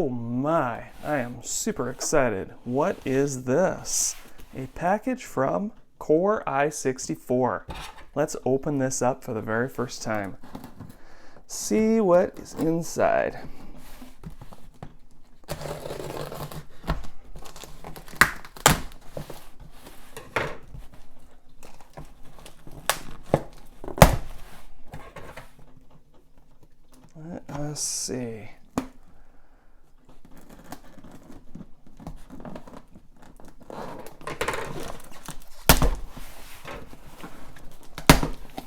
Oh my, I am super excited. What is this? A package from Core i64. Let's open this up for the very first time. See what is inside. Let us see.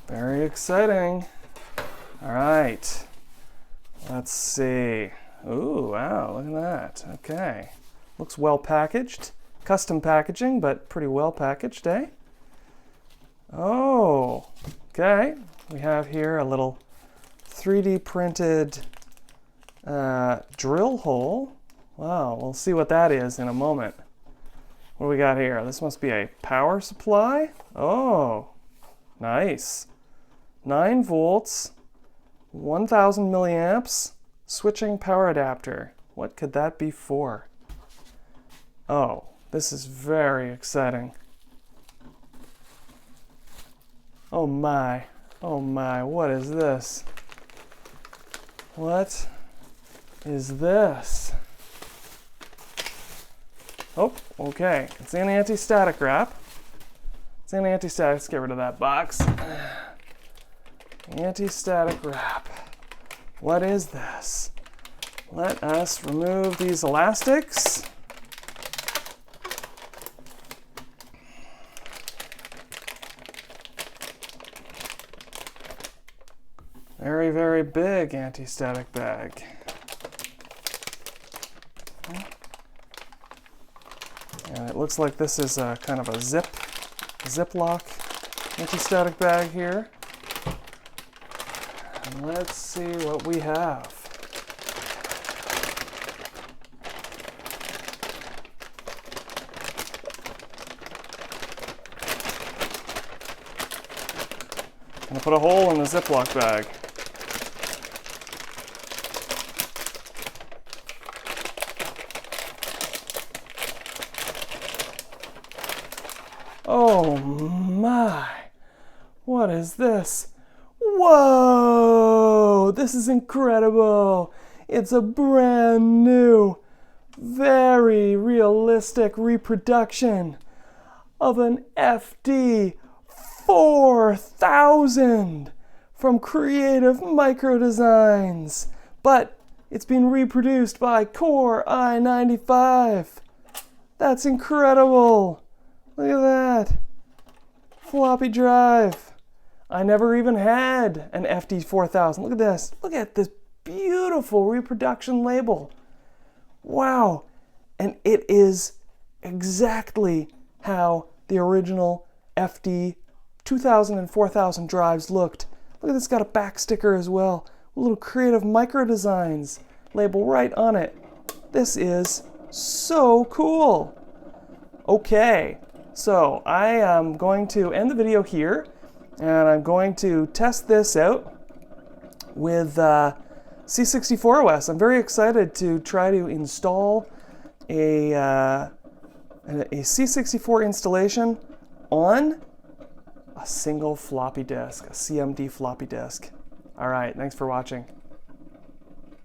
Very exciting. All right, let's see. Ooh, wow, look at that. Okay, looks well packaged. Custom packaging, but pretty well packaged, eh? Oh, okay. We have here a little 3D printed drill hole. Wow, we'll see what that is in a moment. What do we got here? This must be a power supply. Oh, nice. 9 volts, 1000 milliamps, switching power adapter. What could that be for? Oh, this is very exciting. Oh my, what is this? What is this? Oh, okay, it's an anti-static wrap. It's an anti-static, let's get rid of that box. Anti-static wrap. What is this? Let us remove these elastics. Very, very big anti-static bag. And it looks like this is a kind of a Ziploc anti-static bag here. And let's see what we have. I'm gonna put a hole in the Ziploc bag. Oh my, what is this? Whoa, this is incredible. It's a brand new, very realistic reproduction of an FD 4000 from Creative Micro Designs, but it's been reproduced by Core i95. That's incredible. Look at that. Floppy drive. I never even had an FD 4000. Look at this. Look at this beautiful reproduction label. Wow. And it is exactly how the original FD 2000 and 4000 drives looked. Look at this, got a back sticker as well. A little Creative Micro Designs label right on it. This is so cool. Okay, so I am going to end the video here, and I'm going to test this out with C64 OS. I'm very excited to try to install a C64 installation on a single floppy disk, a CMD floppy disk. All right, thanks for watching.